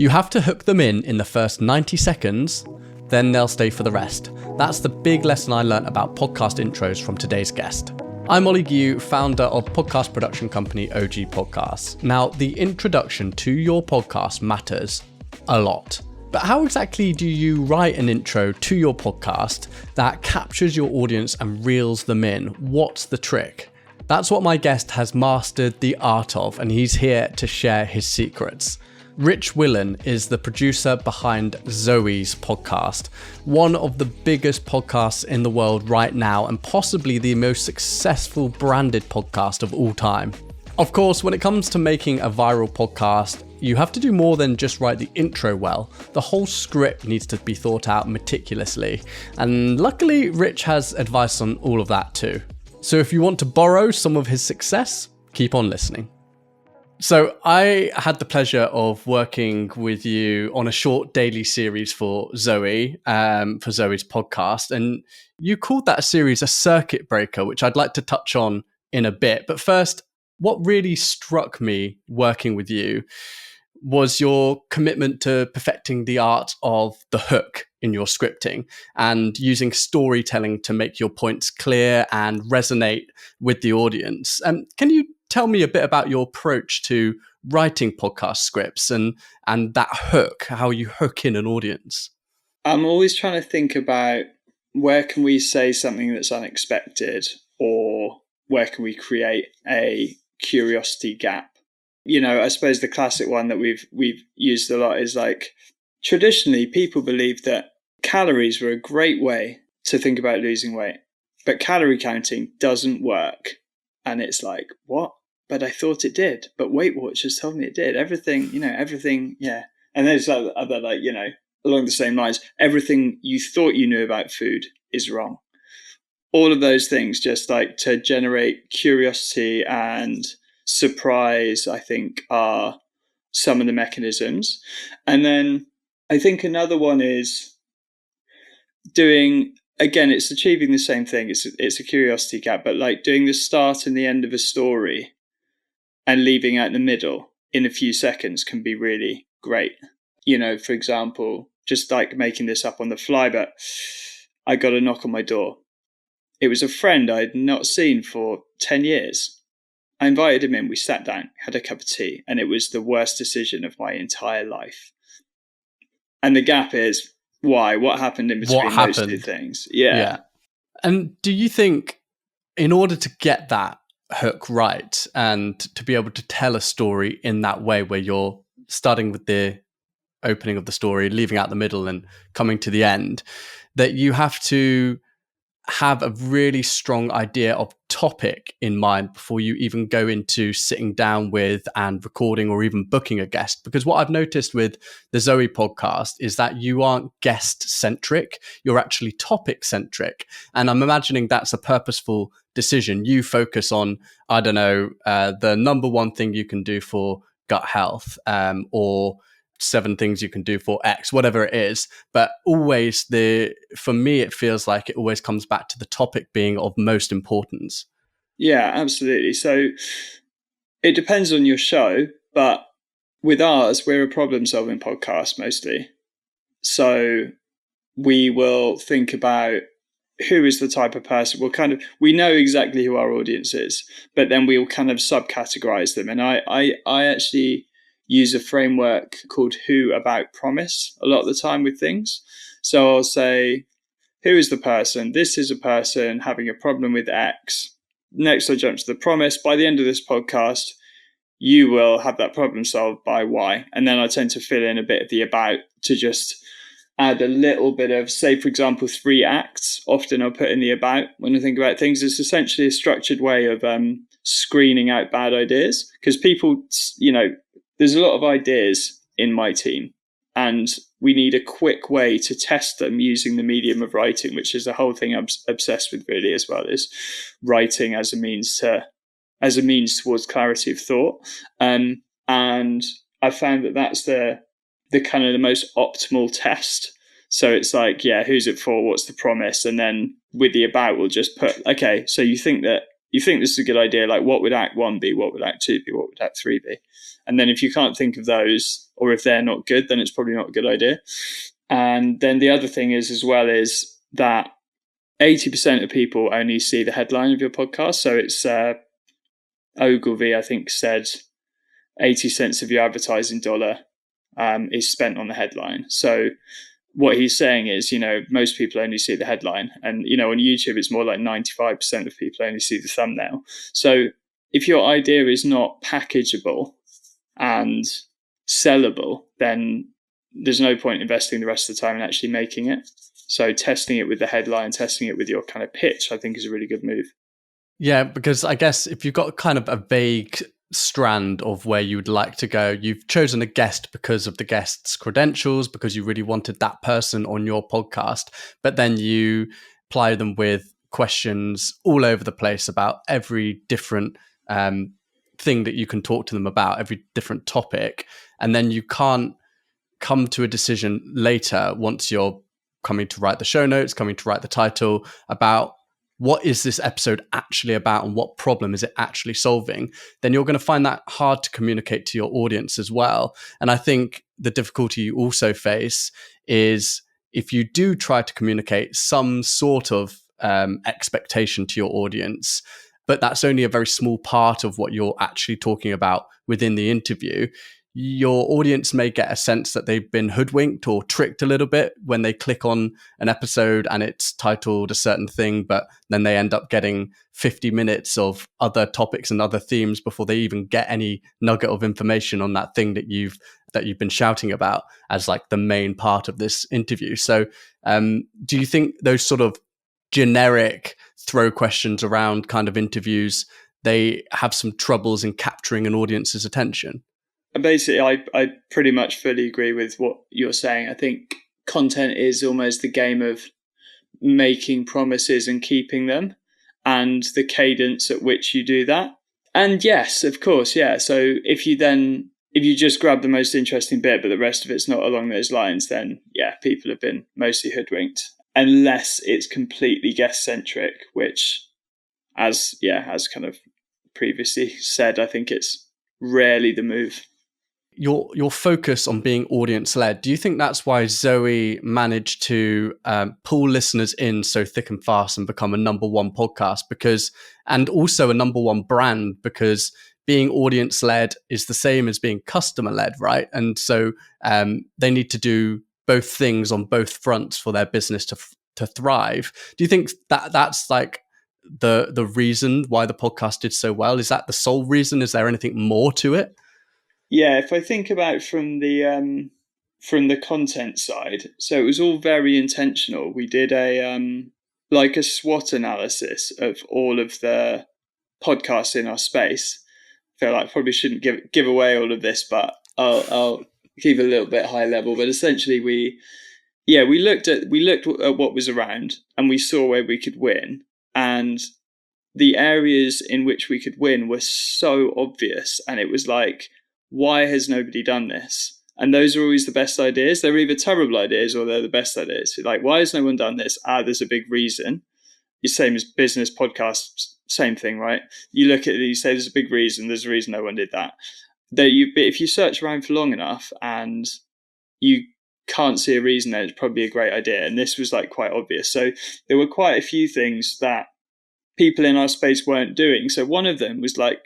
You have to hook them in the first 90 seconds, then they'll stay for the rest. That's the big lesson I learnt about podcast intros from today's guest. I'm Ollie Gu, founder of podcast production company OG Podcasts. Now, the introduction to your podcast matters a lot. But how exactly do you write an intro to your podcast that captures your audience and reels them in? What's the trick? That's what my guest has mastered the art of, and he's here to share his secrets. Rich Willan is the producer behind ZOE's podcast, one of the biggest podcasts in the world right now and possibly the most successful branded podcast of all time. Of course, when it comes to making a viral podcast, you have to do more than just write the intro well. The whole script needs to be thought out meticulously. And luckily, Rich has advice on all of that too. So if you want to borrow some of his success, keep on listening. So I had the pleasure of working with you on a short daily series for ZOE, for ZOE's podcast. And you called that series a circuit breaker, which I'd like to touch on in a bit. But first, what really struck me working with you was your commitment to perfecting the art of the hook in your scripting and using storytelling to make your points clear and resonate with the audience. Can you tell me a bit about your approach to writing podcast scripts and that hook, how you hook in an audience? I'm always trying to think about where can we say something that's unexpected, or where can we create a curiosity gap? You know, I suppose the classic one that we've used a lot is like, traditionally people believed that calories were a great way to think about losing weight, but calorie counting doesn't work. And it's like, what? But I thought it did. But Weight Watchers told me it did. Everything, yeah. And there's other, like, you know, along the same lines, everything you thought you knew about food is wrong. All of those things just like to generate curiosity and surprise, I think, are some of the mechanisms. And then I think another one is doing, again, it's achieving the same thing. It's a curiosity gap, but like doing the start and the end of a story and leaving out the middle in a few seconds can be really great. You know, for example, just like making this up on the fly, but I got a knock on my door. It was a friend I'd not seen for 10 years. I invited him in, we sat down, had a cup of tea, and it was the worst decision of my entire life. And the gap is, why? What happened in between those two things? Yeah. And do you think in order to get that hook right and to be able to tell a story in that way where you're starting with the opening of the story, leaving out the middle and coming to the end, that you have to have a really strong idea of topic in mind before you even go into sitting down with and recording or even booking a guest? Because what I've noticed with the ZOE podcast is that you aren't guest centric, you're actually topic centric. And I'm imagining that's a purposeful decision. You focus on, I don't know, the number one thing you can do for gut health, or 7 things you can do for X, whatever it is. But always for me, it feels like it always comes back to the topic being of most importance. Yeah, absolutely. So it depends on your show, but with ours, we're a problem solving podcast mostly. So we will think about who is the type of person. We know exactly who our audience is, but then we'll kind of subcategorize them. And I actually use a framework called Who About Promise a lot of the time with things. So I'll say, who is the person? This is a person having a problem with X. Next, I jump to the promise. By the end of this podcast, you will have that problem solved by Y. And then I tend to fill in a bit of the about to just add a little bit of, say, for example, 3 acts. Often I'll put in the about when I think about things. It's essentially a structured way of screening out bad ideas, because people, you know, there's a lot of ideas in my team and we need a quick way to test them using the medium of writing, which is the whole thing I'm obsessed with really as well, is writing as a means towards clarity of thought. And I found that that's the kind of the most optimal test. So it's like, yeah, who's it for? What's the promise? And then with the about, we'll just put, okay, so you think this is a good idea. Like, what would Act 1 be? What would Act 2 be? What would Act 3 be? And then if you can't think of those, or if they're not good, then it's probably not a good idea. And then the other thing is, as well, is that 80% of people only see the headline of your podcast. So it's Ogilvy, I think, said 80 cents of your advertising dollar is spent on the headline. So what he's saying is, most people only see the headline. And, on YouTube, it's more like 95% of people only see the thumbnail. So if your idea is not packageable and sellable, then there's no point investing the rest of the time in actually making it. So testing it with the headline, testing it with your kind of pitch, I think is a really good move. Yeah, because I guess if you've got kind of a vague strand of where you would like to go, you've chosen a guest because of the guest's credentials, because you really wanted that person on your podcast, but then you ply them with questions all over the place about every different thing that you can talk to them about, every different topic, and then you can't come to a decision later once you're coming to write the show notes, coming to write the title, about what is this episode actually about and what problem is it actually solving, then you're going to find that hard to communicate to your audience as well. And I think the difficulty you also face is if you do try to communicate some sort of expectation to your audience, but that's only a very small part of what you're actually talking about within the interview, your audience may get a sense that they've been hoodwinked or tricked a little bit when they click on an episode and it's titled a certain thing, but then they end up getting 50 minutes of other topics and other themes before they even get any nugget of information on that thing that you've been shouting about as like the main part of this interview. So do you think those sort of generic throw questions around kind of interviews, they have some troubles in capturing an audience's attention? Basically, I pretty much fully agree with what you're saying. I think content is almost the game of making promises and keeping them, and the cadence at which you do that. And yes, of course, yeah. So if you just grab the most interesting bit, but the rest of it's not along those lines, then yeah, people have been mostly hoodwinked, unless it's completely guest centric, which, as kind of previously said, I think it's rarely the move. Your focus on being audience-led, do you think that's why ZOE managed to pull listeners in so thick and fast and become a number one podcast, and also a number one brand, because being audience-led is the same as being customer-led, right? And so they need to do both things on both fronts for their business to thrive. Do you think that that's like the reason why the podcast did so well? Is that the sole reason? Is there anything more to it? Yeah, if I think about from the content side, so it was all very intentional. We did a SWOT analysis of all of the podcasts in our space. I feel like I probably shouldn't give away all of this, but I'll keep it a little bit high level. But essentially, we looked at what was around, and we saw where we could win, and the areas in which we could win were so obvious, and it was like, why has nobody done this? And those are always the best ideas. They're either terrible ideas or they're the best ideas. Like, why has no one done this? There's a big reason. It's same as business podcasts, same thing, right? You look at it, you say there's a big reason. There's a reason no one did that. If you search around for long enough and you can't see a reason, then it's probably a great idea. And this was like quite obvious. So there were quite a few things that people in our space weren't doing. So one of them was like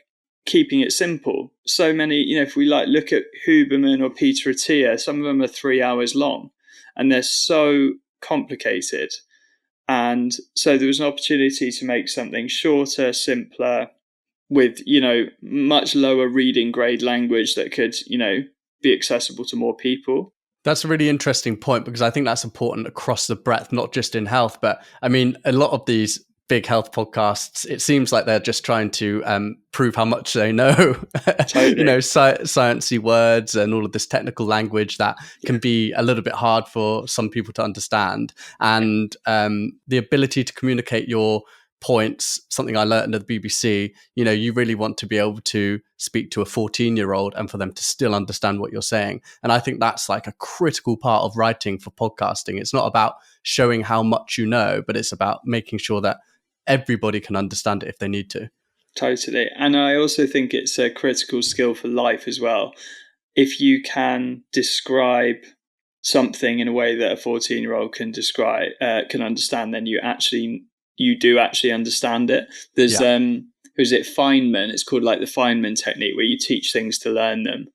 keeping it simple. So many, if we like look at Huberman or Peter Attia, some of them are 3 hours long and they're so complicated. And so there was an opportunity to make something shorter, simpler, with, much lower reading grade language that could, be accessible to more people. That's a really interesting point, because I think that's important across the breadth, not just in health, but I mean, a lot of these big health podcasts, it seems like they're just trying to prove how much they know. Totally. Sciencey words and all of this technical language that can be a little bit hard for some people to understand. And the ability to communicate your points, something I learned at the BBC, you really want to be able to speak to a 14-year-old and for them to still understand what you're saying. And I think that's like a critical part of writing for podcasting. It's not about showing how much you know, but it's about making sure that everybody can understand it if they need to. Totally. And I also think it's a critical skill for life as well. If you can describe something in a way that a 14-year-old can understand, then you do actually understand it. There's who's it, Feynman? It's called like the Feynman technique, where you teach things to learn them,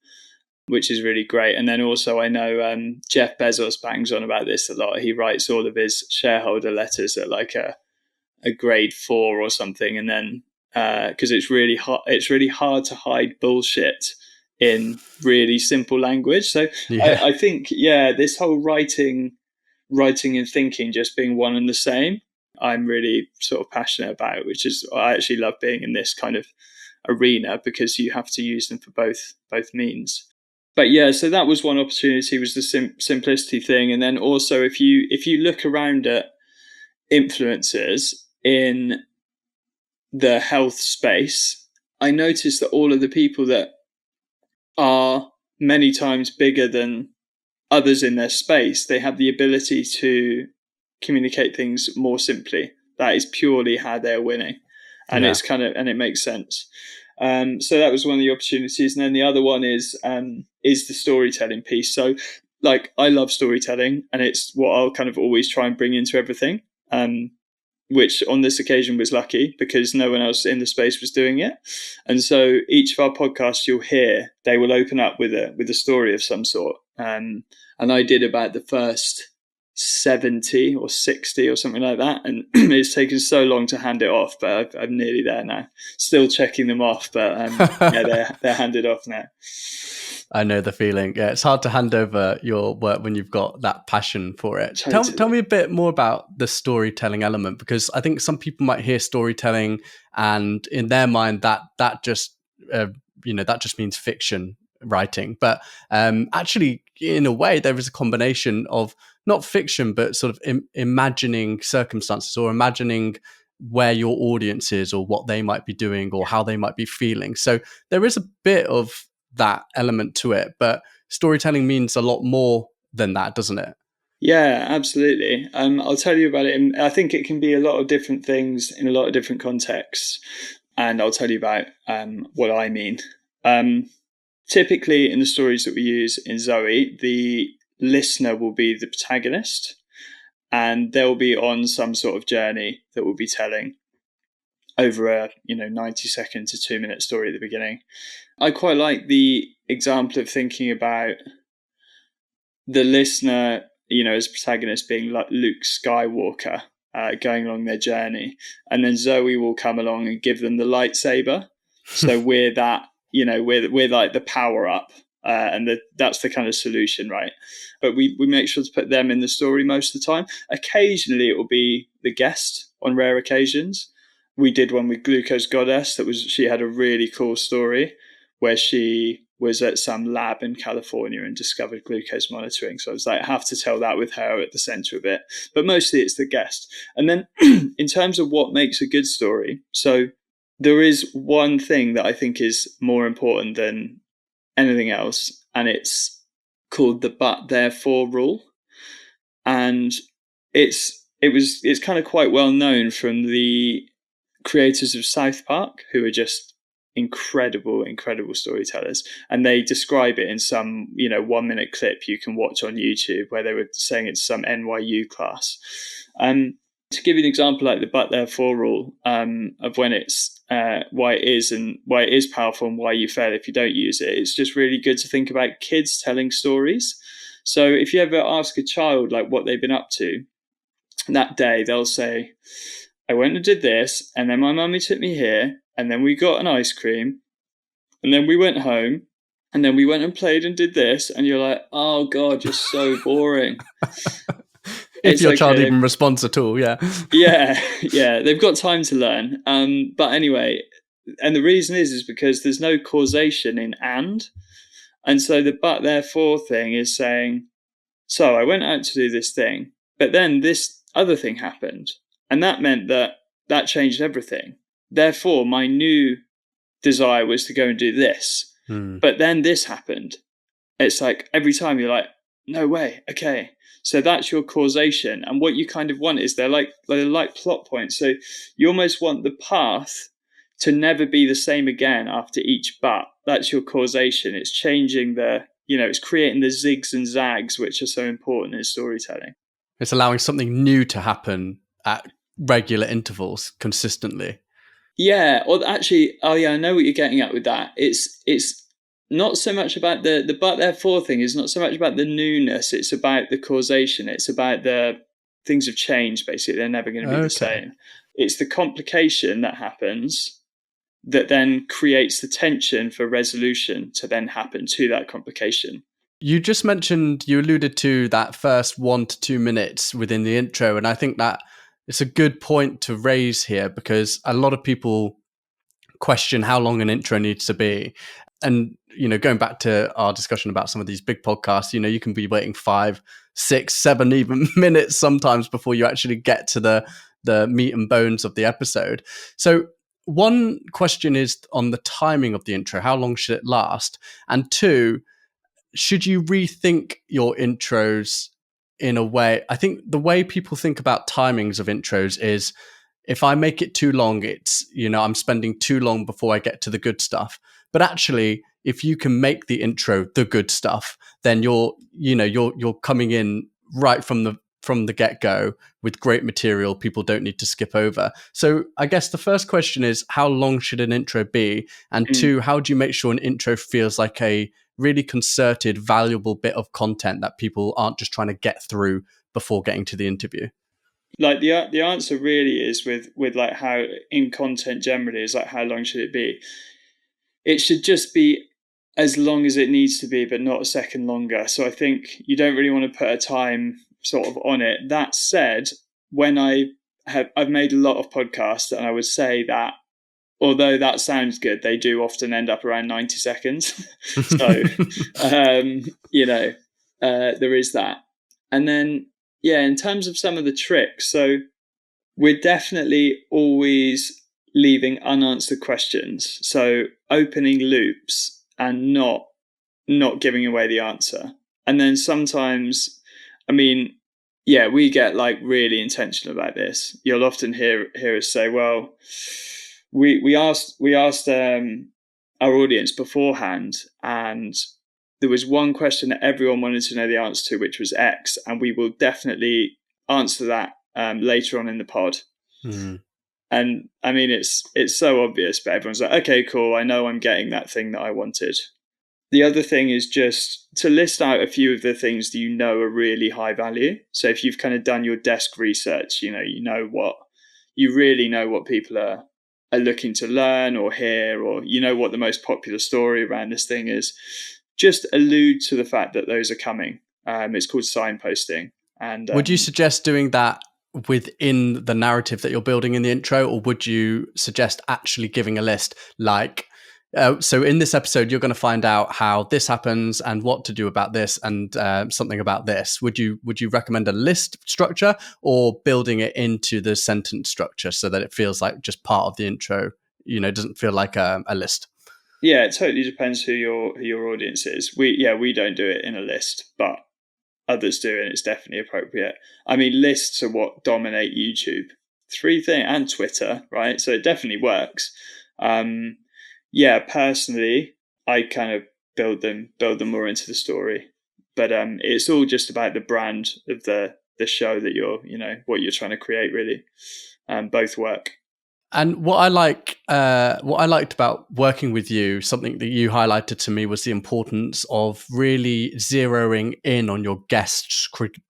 which is really great. And then also I know Jeff Bezos bangs on about this a lot. He writes all of his shareholder letters at like a grade 4 or something, and then because it's really hard to hide bullshit in really simple language. So I think this whole writing and thinking just being one and the same, I'm really sort of passionate about, which is I actually love being in this kind of arena, because you have to use them for both means. But yeah, so that was one opportunity, was the simplicity thing. And then also if you look around at influencers in the health space, I noticed that all of the people that are many times bigger than others in their space, they have the ability to communicate things more simply. That is purely how they're winning. And it's and it makes sense. So that was one of the opportunities. And then the other one is the storytelling piece. So like, I love storytelling, and it's what I'll kind of always try and bring into everything. Which on this occasion was lucky, because no one else in the space was doing it. And so each of our podcasts you'll hear, they will open up with a story of some sort. And I did about the first 70 or 60 or something like that. And it's taken so long to hand it off, but I'm nearly there now. Still checking them off, but they're handed off now. I know the feeling. Yeah, it's hard to hand over your work when you've got that passion for it. Totally. Tell me a bit more about the storytelling element, because I think some people might hear storytelling and in their mind that just that just means fiction writing. But actually, in a way, there is a combination of not fiction, but sort of imagining circumstances, or imagining where your audience is, or what they might be doing, or how they might be feeling. So there is a bit of that element to it, but storytelling means a lot more than that, doesn't it? Yeah, absolutely. I'll tell you about it. And I think it can be a lot of different things in a lot of different contexts, and I'll tell you about what I mean. Typically in the stories that we use in ZOE, the listener will be the protagonist, and they'll be on some sort of journey that we'll be telling over a 90-second to 2-minute story at the beginning. I quite like the example of thinking about the listener, as protagonist being like Luke Skywalker, going along their journey, and then ZOE will come along and give them the lightsaber. So we're that, we're like the power up, and that's the kind of solution, right? But we make sure to put them in the story most of the time. Occasionally it will be the guest on rare occasions. We did one with Glucose Goddess she had a really cool story where she was at some lab in California and discovered glucose monitoring. So I was like, I have to tell that with her at the center of it. But mostly it's the guest. And then in terms of what makes a good story, so there is one thing that I think is more important than anything else, and it's called the but therefore rule. And it's kind of quite well known from the creators of South Park, who are just incredible storytellers, and they describe it in some 1-minute clip you can watch on YouTube where they were saying it's some NYU class. To give you an example, like the but therefore rule, of when it's why it is powerful and why you fail if you don't use it. It's just really good to think about kids telling stories. So if you ever ask a child like what they've been up to that day, they'll say, I went and did this, and then my mummy took me here, and then we got an ice cream, and then we went home, and then we went and played and did this, and you're like, oh God, you're so boring. If your child even responds at all, yeah. yeah, they've got time to learn. But anyway, and the reason is because there's no causation in and so the but therefore thing is saying, so I went out to do this thing, but then this other thing happened, and that meant that changed everything. Therefore, my new desire was to go and do this. But then this happened. It's like every time you're like, no way, okay. So that's your causation. And what you kind of want is they're like plot points. So you almost want the path to never be the same again after each but. That's your causation. It's changing it's creating the zigs and zags, which are so important in storytelling. It's allowing something new to happen at regular intervals consistently. Yeah, or actually, I know what you're getting at with that. It's not so much about the but therefore thing. Is not so much about the newness. It's about the causation. It's about the things have changed. Basically, they're never going to be the same. It's the complication that happens that then creates the tension for resolution to then happen to that complication. You just mentioned, you alluded to that first 1 to 2 minutes within the intro, and I think that it's a good point to raise here, because a lot of people question how long an intro needs to be. And, going back to our discussion about some of these big podcasts, you can be waiting 5, 6, 7 even minutes sometimes before you actually get to the meat and bones of the episode. So one question is on the timing of the intro. How long should it last? And 2, should you rethink your intros in a way? I think the way people think about timings of intros is, if I make it too long, it's, I'm spending too long before I get to the good stuff. But actually, if you can make the intro the good stuff, then you're coming in right from the get-go with great material people don't need to skip over. So I guess the first question is, how long should an intro be? And 2, how do you make sure an intro feels like a really concerted, valuable bit of content that people aren't just trying to get through before getting to the interview? Like the answer really is with like how in content generally is like, how long should it be? It should just be as long as it needs to be, but not a second longer. So I think you don't really want to put a time sort of on it. That said, when I've made a lot of podcasts, and I would say that although that sounds good, they do often end up around 90 seconds. So, there is that. And then, in terms of some of the tricks, so we're definitely always leaving unanswered questions. So opening loops and not giving away the answer. And then sometimes, we get like really intentional about this. You'll often hear us say, well, we asked our audience beforehand, and there was one question that everyone wanted to know the answer to, which was X, and we will definitely answer that later on in the pod. And it's so obvious, but everyone's like, okay, cool, I know I'm getting that thing that I wanted. The other thing is just to list out a few of the things that are really high value. So if you've kind of done your desk research, you really know what people are looking to learn or hear, or what the most popular story around this thing is, just allude to the fact that those are coming. It's called signposting. And would you suggest doing that within the narrative that you're building in the intro, or would you suggest actually giving a list like, so in this episode, you're going to find out how this happens and what to do about this and something about this. Would you recommend a list structure, or building it into the sentence structure so that it feels like just part of the intro, doesn't feel like a list? Yeah, it totally depends who your audience is. We don't do it in a list, but others do, and it's definitely appropriate. Lists are what dominate YouTube. 3 things, and Twitter, right? So it definitely works. Personally, I kind of build them more into the story, but it's all just about the brand of the show that what you're trying to create, really. Both work. And what I liked about working with you, something that you highlighted to me, was the importance of really zeroing in on your guests'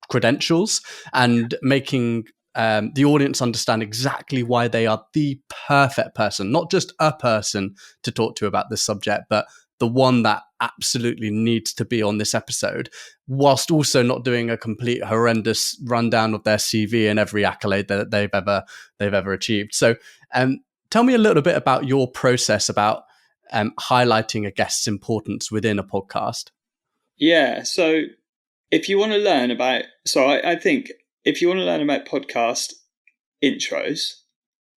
credentials and making the audience understand exactly why they are the perfect person, not just a person to talk to about this subject, but the one that absolutely needs to be on this episode, whilst also not doing a complete horrendous rundown of their CV and every accolade that they've ever achieved. So tell me a little bit about your process about highlighting a guest's importance within a podcast. Yeah, so if you want to learn about, I think if you want to learn about podcast intros,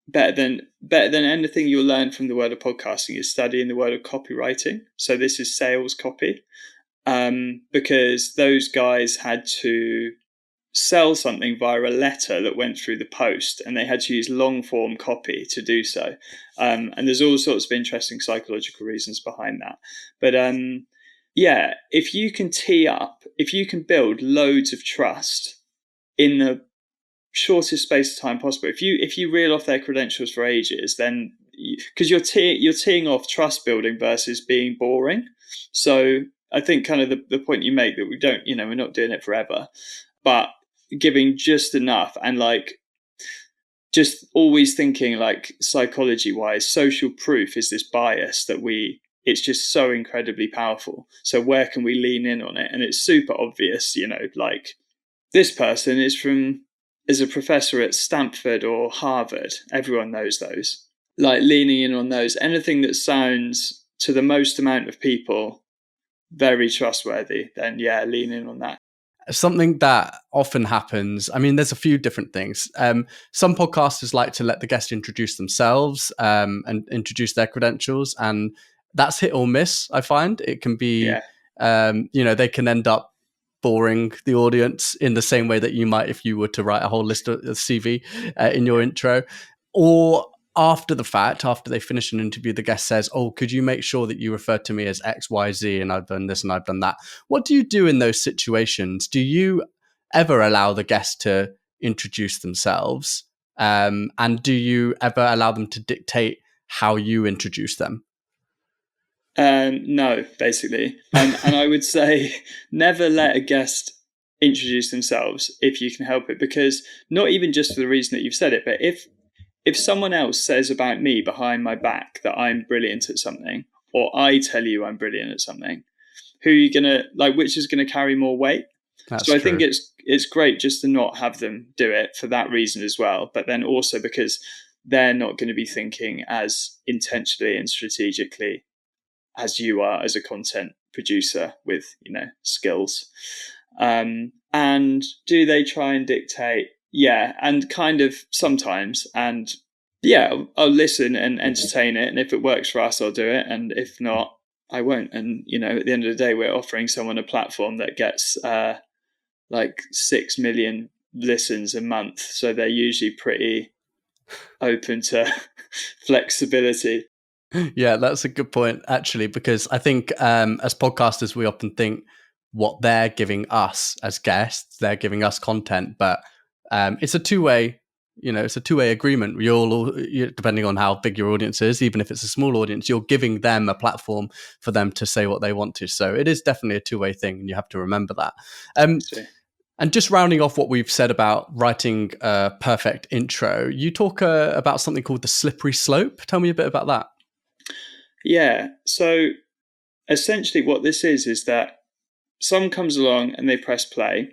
better than anything you'll learn from the world of podcasting is studying the world of copywriting. So this is sales copy, because those guys had to sell something via a letter that went through the post, and they had to use long form copy to do so. And there's all sorts of interesting psychological reasons behind that. But yeah, if you can if you can build loads of trust in the shortest space of time possible, if you reel off their credentials for ages, then because you're teeing off trust building versus being boring. So I think kind of the point you make that we don't, we're not doing it forever, but giving just enough, and like just always thinking like psychology wise, social proof is this bias that it's just so incredibly powerful. So where can we lean in on it? And it's super obvious, like this person is a professor at Stanford or Harvard. Everyone knows those. Like leaning in on those, anything that sounds to the most amount of people very trustworthy, then yeah, lean in on that. Something that often happens, I mean, there's a few different things. Some podcasters like to let the guest introduce themselves and introduce their credentials, and that's hit or miss, I find. It can be, they can end up boring the audience in the same way that you might if you were to write a whole list of CV in your intro. Or after the fact, after they finish an interview, the guest says, "Oh, could you make sure that you refer to me as X, Y, Z, and I've done this and I've done that." What do you do in those situations? Do you ever allow the guest to introduce themselves? And do you ever allow them to dictate how you introduce them? No, basically. And I would say never let a guest introduce themselves if you can help it, because not even just for the reason that you've said it, but if someone else says about me behind my back that I'm brilliant at something, or I tell you I'm brilliant at something, who are you gonna like? Which is gonna carry more weight? That's so I true. think it's great just to not have them do it for that reason as well. But then also because they're not going to be thinking as intentionally and strategically as you are as a content producer with skills. And do they try and dictate? Yeah, and kind of sometimes, and yeah, I'll listen and entertain it, and if it works for us, I'll do it, and if not, I won't. And at the end of the day, we're offering someone a platform that gets like 6 million listens a month, so they're usually pretty open to flexibility. Yeah, that's a good point, actually, because I think as podcasters, we often think what they're giving us as guests, they're giving us content, but it's a two-way, it's a two-way agreement. Depending on how big your audience is, even if it's a small audience, you're giving them a platform for them to say what they want to. So it is definitely a two-way thing, and you have to remember that. And just rounding off what we've said about writing a perfect intro, you talk about something called the slippery slope. Tell me a bit about that. Yeah. So essentially what this is that someone comes along and they press play.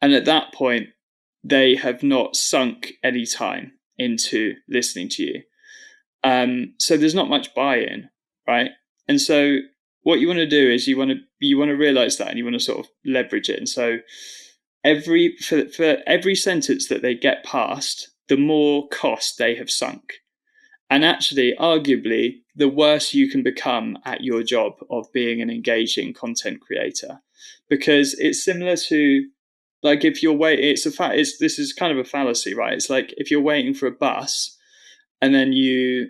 And at that point, they have not sunk any time into listening to you. So there's not much buy-in, right? And so what you want to do is you want to realize that, and you want to sort of leverage it. And so for every sentence that they get past, the more cost they have sunk. And actually, arguably, the worse you can become at your job of being an engaging content creator, because it's similar to like if you're waiting. This is kind of a fallacy, right? It's like if you're waiting for a bus, and then you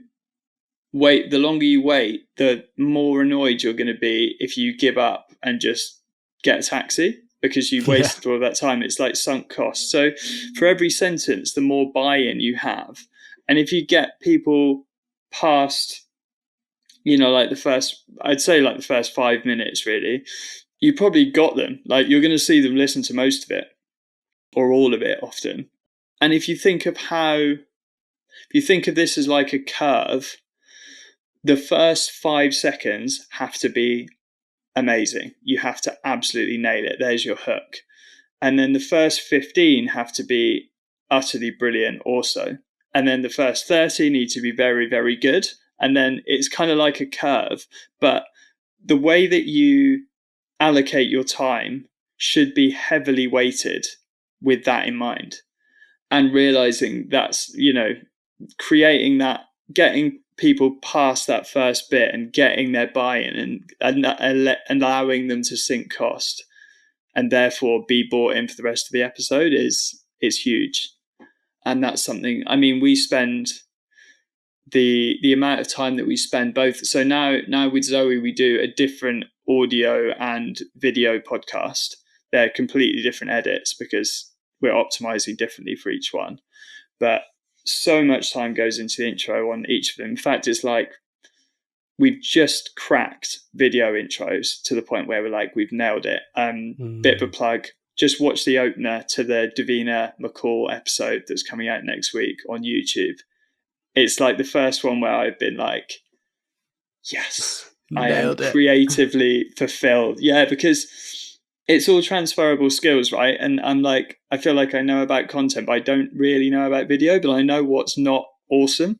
wait. The longer you wait, the more annoyed you're going to be if you give up and just get a taxi, because you wasted all that time. It's like sunk cost. So for every sentence, the more buy-in you have. And if you get people past, like the first 5 minutes, really, you probably got them. Like you're going to see them listen to most of it or all of it often. And if you think of this as like a curve, the first 5 seconds have to be amazing. You have to absolutely nail it. There's your hook. And then the first 15 have to be utterly brilliant also. And then the first 30 need to be very, very good. And then it's kind of like a curve. But the way that you allocate your time should be heavily weighted with that in mind. And realizing that's, creating that, getting people past that first bit and getting their buy-in and allowing them to sink cost. and therefore be brought in for the rest of the episode is huge. And that's something, I mean, we spend the amount of time that we spend both. So now with ZOE, we do a different audio and video podcast. They're completely different edits because we're optimizing differently for each one. But so much time goes into the intro on each of them. In fact, it's like we've just cracked video intros to the point where we're like, we've nailed it. Bit of a plug. Just watch the opener to the Davina McCall episode that's coming out next week on YouTube. It's like the first one where I've been like, yes, I am creatively fulfilled. Yeah, because it's all transferable skills, right? And I'm like, I feel like I know about content, but I don't really know about video, but I know what's not awesome.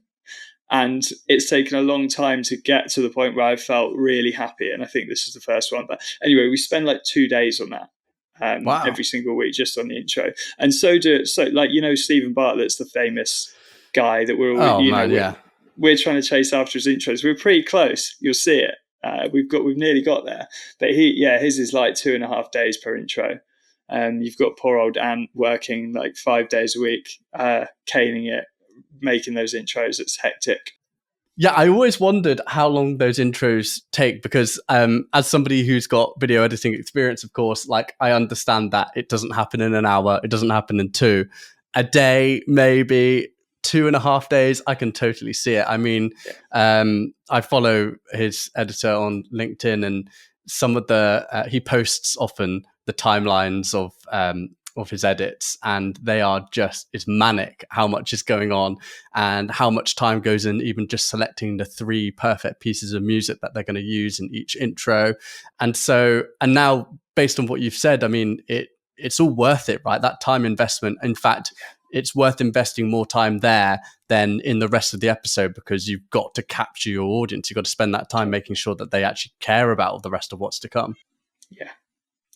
And it's taken a long time to get to the point where I felt really happy. And I think this is the first one. But anyway, we spend like 2 days on that. Every single week just on the intro. And so like, you know, Stephen Bartlett's the famous guy that we're all, we're trying to chase after his intros. We're pretty close. You'll see it. We've nearly got there. But his is like 2.5 days per intro. You've got poor old Ant working like 5 days a week, caning it, making those intros. It's hectic. Yeah, I always wondered how long those intros take because as somebody who's got video editing experience, of course, like I understand that it doesn't happen in an hour. It doesn't happen in 2. A day, maybe 2.5 days. I can totally see it. I mean, I follow his editor on LinkedIn and some of he posts often the timelines of his edits, and they are it's manic how much is going on and how much time goes in even just selecting the 3 perfect pieces of music that they're going to use in each intro. And now based on what you've said, I mean, it's all worth it, right? That time investment. In fact, it's worth investing more time there than in the rest of the episode because you've got to capture your audience. You've got to spend that time making sure that they actually care about the rest of what's to come.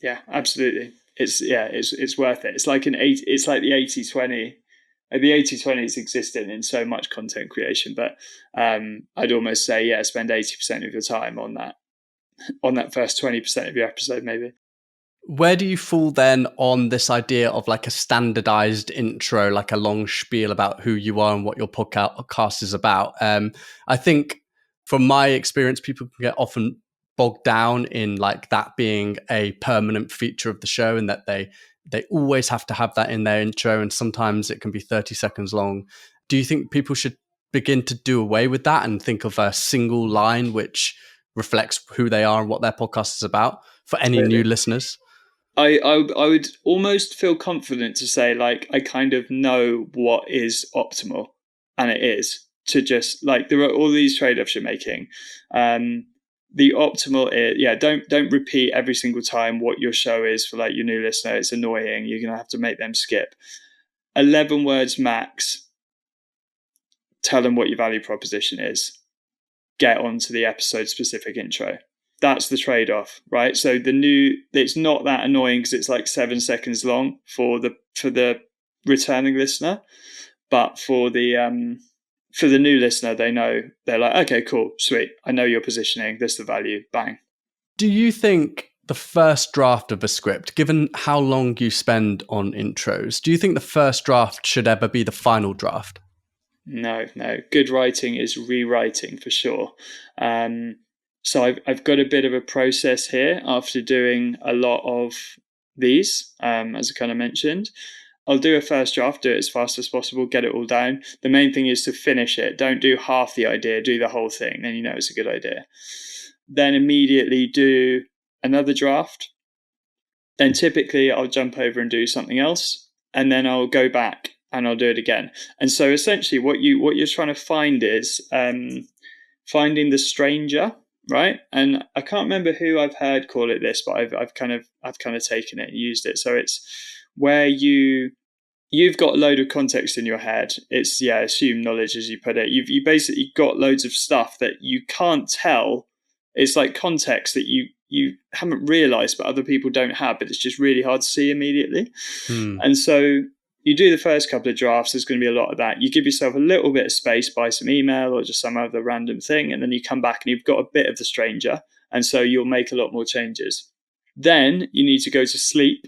Yeah, absolutely. It's worth it. It's like the 80-20. The 80-20 is existent in so much content creation, but I'd almost say, spend 80% of your time on that first 20% of your episode, maybe. Where do you fall then on this idea of like a standardized intro, like a long spiel about who you are and what your podcast is about? I think from my experience, people can get often bogged down in like that being a permanent feature of the show and that they always have to have that in their intro, and sometimes it can be 30 seconds long. Do you think people should begin to do away with that and think of a single line which reflects who they are and what their podcast is about for any new listeners? I would almost feel confident to say, like, I kind of know what is optimal, and it is to just like, there are all these trade-offs you're making. The optimal is, don't repeat every single time what your show is for like your new listener. It's annoying. You're going to have to make them skip. 11 words max. Tell them what your value proposition is. Get onto the episode specific intro. That's the trade-off, right? So it's not that annoying because it's like 7 seconds long for the returning listener, but for the new listener, they know, they're like, okay, cool, sweet. I know your positioning. This is the value. Bang. Do you think the first draft of a script, given how long you spend on intros, do you think the first draft should ever be the final draft? No. Good writing is rewriting for sure. So I've got a bit of a process here after doing a lot of these, as I kind of mentioned. I'll do a first draft, do it as fast as possible, get it all down. The main thing is to finish it. Don't do half the idea, do the whole thing. Then you know it's a good idea. Then immediately do another draft. Then typically I'll jump over and do something else. And then I'll go back and I'll do it again. And so essentially what you're trying to find is finding the stranger, right? And I can't remember who I've heard call it this, but I've kind of taken it and used it. So it's where you've got a load of context in your head. It's assumed knowledge, as you put it. You basically got loads of stuff that you can't tell. It's like context that you haven't realized, but other people don't have, but it's just really hard to see immediately. And so you do the first couple of drafts. There's going to be a lot of that. You give yourself a little bit of space by some email or just some other random thing, and then you come back and you've got a bit of the stranger, and so you'll make a lot more changes. Then you need to go to sleep,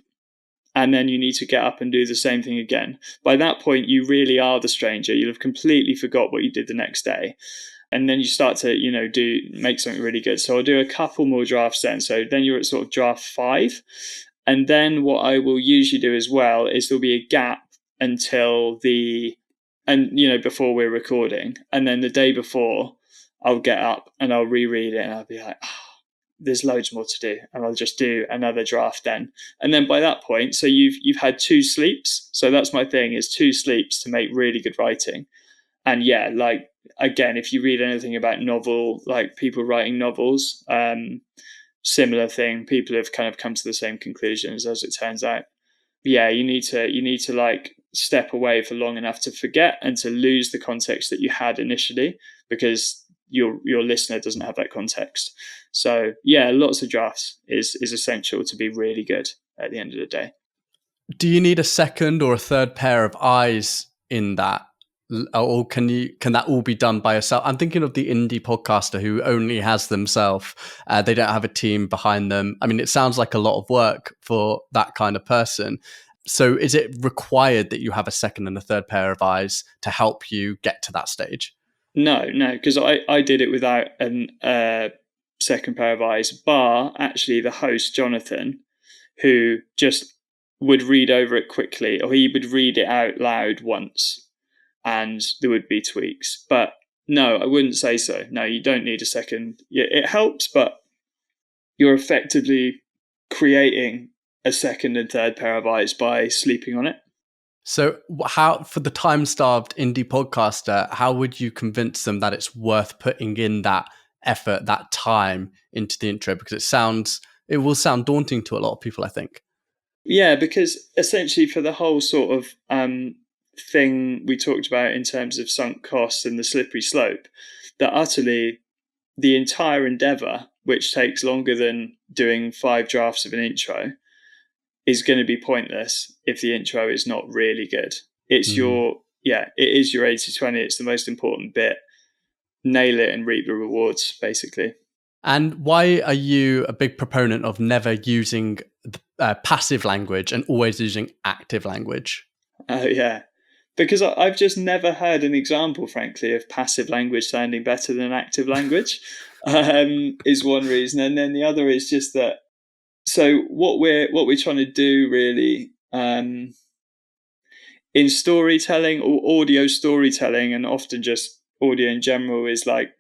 and then you need to get up and do the same thing again. By that point, you really are the stranger. You'll have completely forgot what you did the next day. And then you start to, make something really good. So I'll do a couple more drafts then. So then you're at sort of draft 5. And then what I will usually do as well is there'll be a gap until before we're recording. And then the day before, I'll get up and I'll reread it and I'll be like, there's loads more to do, and I'll just do another draft then. And then by that point, so you've had 2 sleeps. So that's my thing, is 2 sleeps to make really good writing. And yeah, like, again, if you read anything about like people writing novels, similar thing, people have kind of come to the same conclusions, as it turns out. Yeah, you need to like step away for long enough to forget and to lose the context that you had initially, because your listener doesn't have that context. So yeah, lots of drafts is essential to be really good at the end of the day. Do you need a second or a third pair of eyes in that? Or can that all be done by yourself? I'm thinking of the indie podcaster who only has themselves. They don't have a team behind them. I mean, it sounds like a lot of work for that kind of person. So is it required that you have a second and a third pair of eyes to help you get to that stage? No, because I did it without a second pair of eyes, bar actually the host, Jonathan, who just would read over it quickly, or he would read it out loud once and there would be tweaks. But no, I wouldn't say so. No, you don't need a second. Yeah, it helps, but you're effectively creating a second and third pair of eyes by sleeping on it. So how, for the time-starved indie podcaster, how would you convince them that it's worth putting in that effort, that time into the intro? Because it will sound daunting to a lot of people, I think. Yeah, because essentially for the whole sort of thing we talked about in terms of sunk costs and the slippery slope, that utterly the entire endeavour, which takes longer than doing 5 drafts of an intro, is going to be pointless if the intro is not really good. It's it is your 80-20. It's the most important bit. Nail it and reap the rewards, basically. And why are you a big proponent of never using passive language and always using active language? Oh, yeah. Because I've just never heard an example, frankly, of passive language sounding better than active language, is one reason. And then the other is just that, so what we're trying to do really in storytelling or audio storytelling, and often just audio in general, is like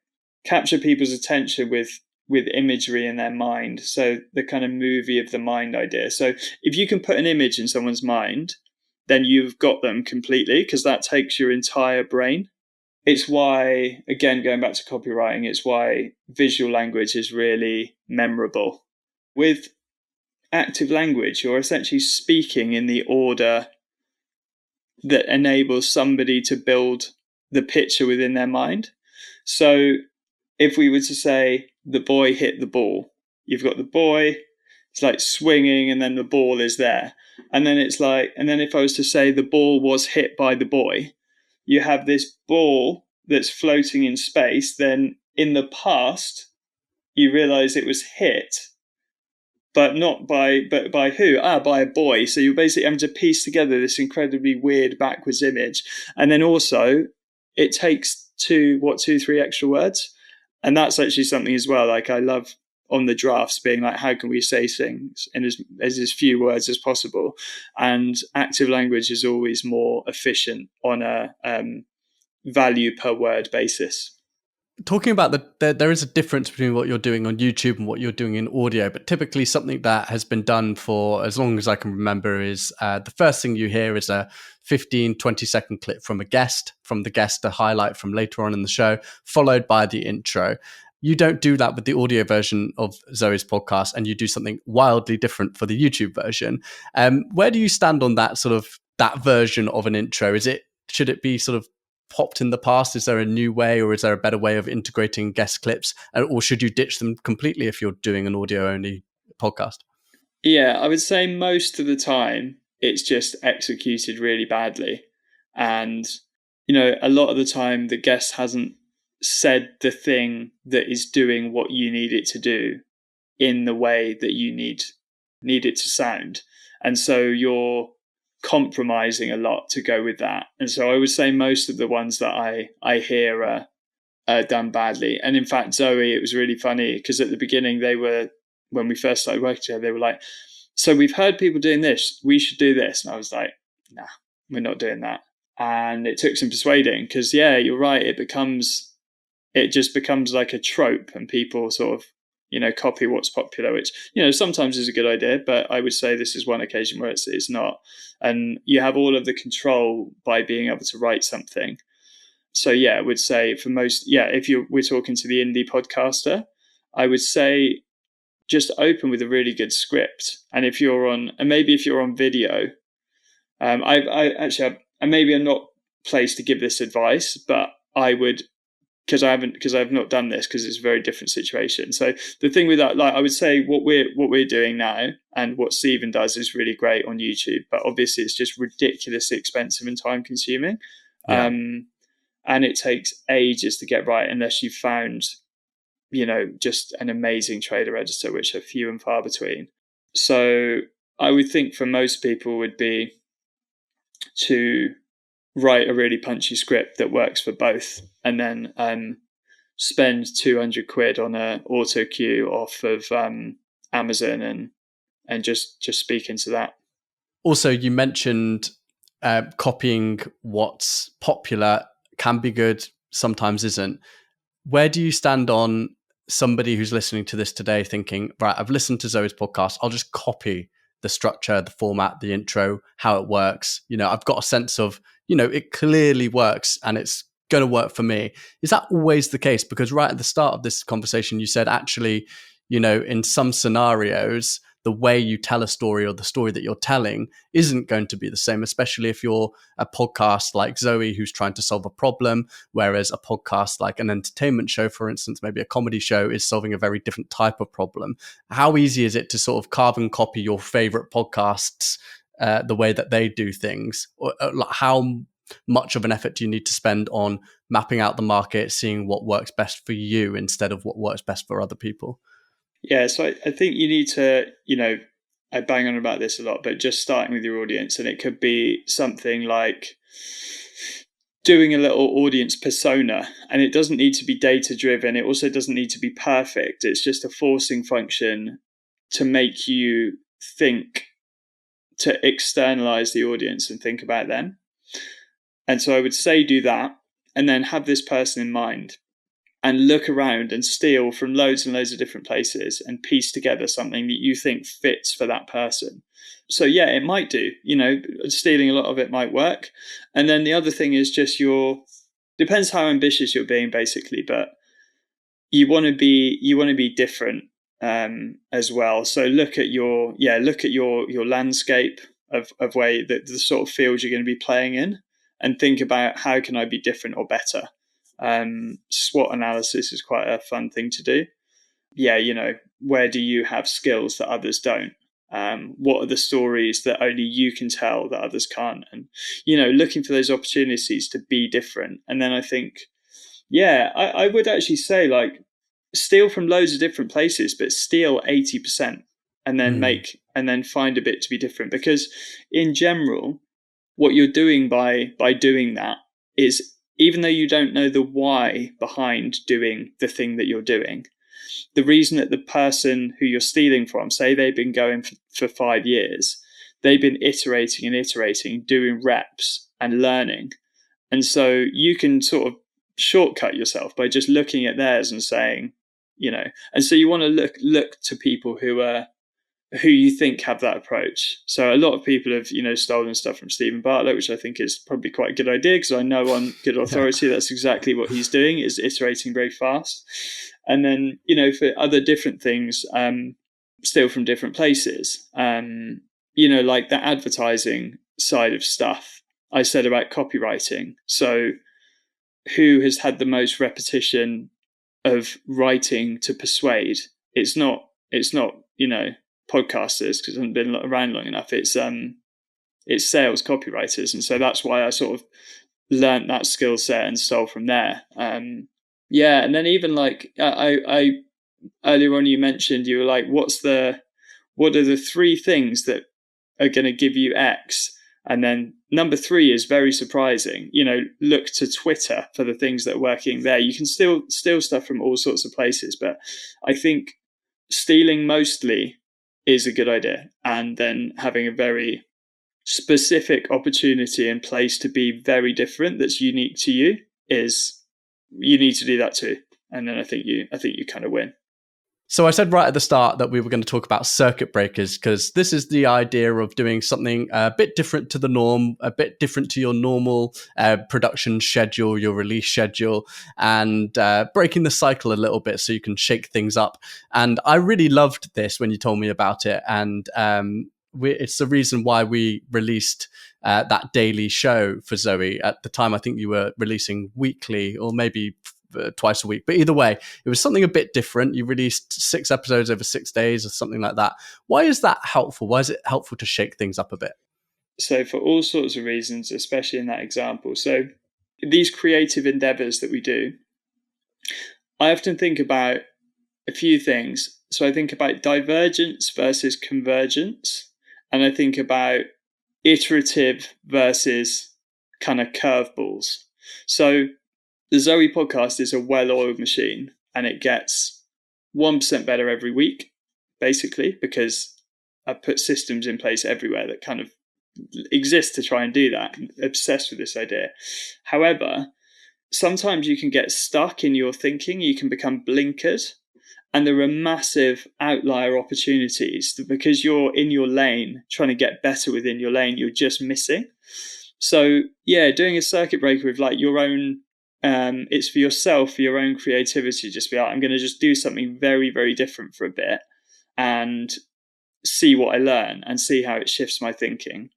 capture people's attention with imagery in their mind. So the kind of movie of the mind idea. So if you can put an image in someone's mind, then you've got them completely, because that takes your entire brain. It's why, again, going back to copywriting, it's why visual language is really memorable. With active language, you're essentially speaking in the order that enables somebody to build the picture within their mind. So if we were to say the boy hit the ball, you've got the boy, it's like swinging, and then the ball is there. And then it's like, and then if I was to say the ball was hit by the boy, you have this ball that's floating in space. Then in the past, you realize it was hit, but not by who? By a boy. So you're basically having to piece together this incredibly weird backwards image. And then also it takes 2, 3 extra words. And that's actually something as well. Like I love on the drafts being like, how can we say things in as few words as possible? And active language is always more efficient on a value per word basis. Talking about there is a difference between what you're doing on YouTube and what you're doing in audio, but typically something that has been done for as long as I can remember is the first thing you hear is a 15-20 second clip from the guest, a highlight from later on in the show, followed by the intro. You don't do that with the audio version of ZOE's podcast, and you do something wildly different for the YouTube version. Where do you stand on that version of an intro? Should it be sort of popped in the past? Is there a new way, or is there a better way of integrating guest clips, or should you ditch them completely if you're doing an audio only podcast? Yeah, I would say most of the time it's just executed really badly. And, a lot of the time the guest hasn't said the thing that is doing what you need it to do in the way that you need need it to sound. And so you're compromising a lot to go with that. And so I would say most of the ones that I hear are done badly. And in fact, ZOE, it was really funny because at the beginning when we first started working together, they were like, so we've heard people doing this, we should do this. And I was like, nah, we're not doing that. And it took some persuading because, yeah, you're right. It just becomes like a trope and people sort of, copy what's popular, which, sometimes is a good idea. But I would say this is one occasion where it's not. And you have all of the control by being able to write something. So, yeah, I would say for most, if we're talking to the indie podcaster, I would say just open with a really good script. And if you're on video, I maybe I'm not placed to give this advice, but I would, because I've not done this because it's a very different situation. So the thing with that, like I would say what we're doing now and what Stephen does is really great on YouTube, but obviously it's just ridiculously expensive and time consuming. Yeah. And it takes ages to get right unless you've found, just an amazing trailer editor, which are few and far between. So I would think for most people would be to write a really punchy script that works for both, and then spend 200 quid on a auto cue off of Amazon and just speak into that. Also, you mentioned copying what's popular can be good, sometimes isn't. Where do you stand on somebody who's listening to this today thinking, right, I've listened to Zoe's podcast, I'll just copy the structure, the format, the intro, how it works. I've got a sense of, it clearly works and it's going to work for me. Is that always the case? Because right at the start of this conversation, you said actually, in some scenarios, the way you tell a story or the story that you're telling isn't going to be the same, especially if you're a podcast like ZOE who's trying to solve a problem, whereas a podcast like an entertainment show, for instance, maybe a comedy show, is solving a very different type of problem. How easy is it to sort of carbon copy your favorite podcasts the way that they do things? Or how much of an effort do you need to spend on mapping out the market, seeing what works best for you instead of what works best for other people? Yeah, so I think you need to, I bang on about this a lot, but just starting with your audience. And it could be something like doing a little audience persona. And it doesn't need to be data driven. It also doesn't need to be perfect. It's just a forcing function to make you think, to externalize the audience and think about them. And so I would say do that and then have this person in mind. And look around and steal from loads and loads of different places and piece together something that you think fits for that person. So yeah, it might do, stealing a lot of it might work. And then the other thing is just depends how ambitious you're being basically, but you want to be different as well. So look at your landscape of way that the sort of field you're going to be playing in and think about how can I be different or better. SWOT analysis is quite a fun thing to do. Yeah, where do you have skills that others don't? What are the stories that only you can tell that others can't? And, looking for those opportunities to be different. And then I think, I would actually say like steal from loads of different places, but steal 80% and then and then find a bit to be different. Because in general, what you're doing by doing that is, even though you don't know the why behind doing the thing that you're doing, the reason that the person who you're stealing from, say they've been going for 5 years, they've been iterating and iterating, doing reps and learning. And so you can sort of shortcut yourself by just looking at theirs and saying, and so you want to look to people who you think have that approach. So a lot of people have, stolen stuff from Stephen Bartlett, which I think is probably quite a good idea because I know on good authority that's exactly what he's doing, is iterating very fast. And then, for other different things, steal from different places. Like the advertising side of stuff I said about copywriting. So who has had the most repetition of writing to persuade? It's not, podcasters, because it hasn't been around long enough. It's sales copywriters, and so that's why I sort of learned that skill set and stole from there. And then even like I earlier on, you mentioned, you were like, what's the what are the 3 things that are going to give you X? And then number 3 is very surprising. Look to Twitter for the things that are working there. You can still steal stuff from all sorts of places, but I think stealing mostly is a good idea. And then having a very specific opportunity and place to be very different that's unique to you you need to do that too. And then I think you kind of win. So I said right at the start that we were going to talk about circuit breakers, because this is the idea of doing something a bit different to the norm, a bit different to your normal production schedule, your release schedule, and breaking the cycle a little bit so you can shake things up. And I really loved this when you told me about it. And it's the reason why we released that daily show for ZOE. At the time, I think you were releasing weekly or maybe twice a week, but either way, it was something a bit different. You released 6 episodes over 6 days or something like that. Why is that helpful? Why is it helpful to shake things up a bit? So for all sorts of reasons, especially in that example. So these creative endeavors that we do, I often think about a few things. So I think about divergence versus convergence, and I think about iterative versus kind of curveballs. So the ZOE podcast is a well-oiled machine, and it gets 1% better every week, basically, because I've put systems in place everywhere that kind of exist to try and do that. I'm obsessed with this idea. However, sometimes you can get stuck in your thinking. You can become blinkered, and there are massive outlier opportunities that because you're in your lane, trying to get better within your lane, you're just missing. So yeah, doing a circuit breaker with like your own, it's for yourself, for your own creativity, just be like, I'm going to just do something very, very different for a bit and see what I learn and see how it shifts my thinking.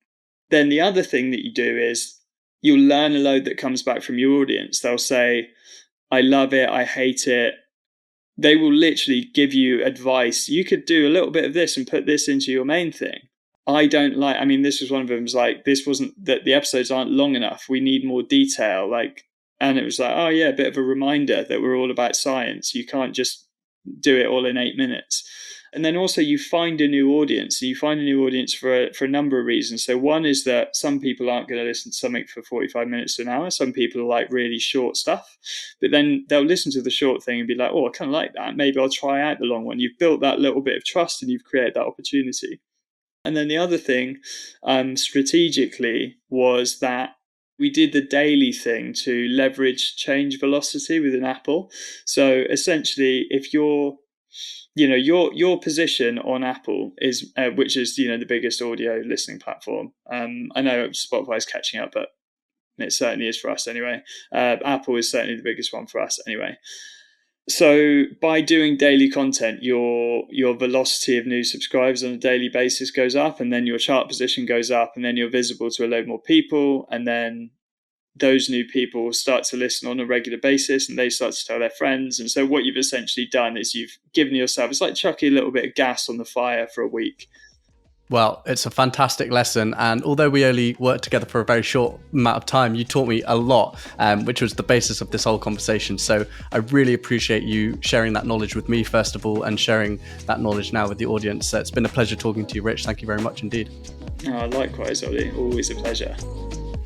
Then the other thing that you do is you'll learn a load that comes back from your audience. They'll say, I love it, I hate it. They will literally give you advice. You could do a little bit of this and put this into your main thing. This was one of them, was like, this wasn't, that the episodes aren't long enough. We need more detail. And it was like, oh yeah, a bit of a reminder that we're all about science. You can't just do it all in 8 minutes. And then also you find a new audience. You find a new audience for a number of reasons. So one is that some people aren't going to listen to something for 45 minutes to an hour. Some people like really short stuff, but then they'll listen to the short thing and be like, oh, I kind of like that. Maybe I'll try out the long one. You've built that little bit of trust and you've created that opportunity. And then the other thing strategically was that we did the daily thing to leverage change velocity within Apple. So essentially, if your position on Apple is, which is, the biggest audio listening platform. I know Spotify's catching up, but it certainly is for us anyway. Apple is certainly the biggest one for us anyway. So by doing daily content, your velocity of new subscribers on a daily basis goes up, and then your chart position goes up, and then you're visible to a load more people, and then those new people start to listen on a regular basis and they start to tell their friends. And so what you've essentially done is you've given yourself, it's like chucking a little bit of gas on the fire for a week. Well, it's a fantastic lesson. And although we only worked together for a very short amount of time, you taught me a lot, which was the basis of this whole conversation. So I really appreciate you sharing that knowledge with me, first of all, and sharing that knowledge now with the audience. It's been a pleasure talking to you, Rich. Thank you very much indeed. Likewise, Ollie. Always a pleasure.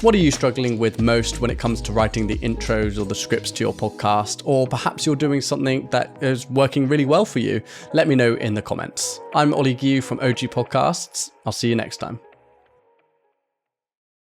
What are you struggling with most when it comes to writing the intros or the scripts to your podcast? Or perhaps you're doing something that is working really well for you? Let me know in the comments. I'm Ollie Gu from OG Podcasts. I'll see you next time.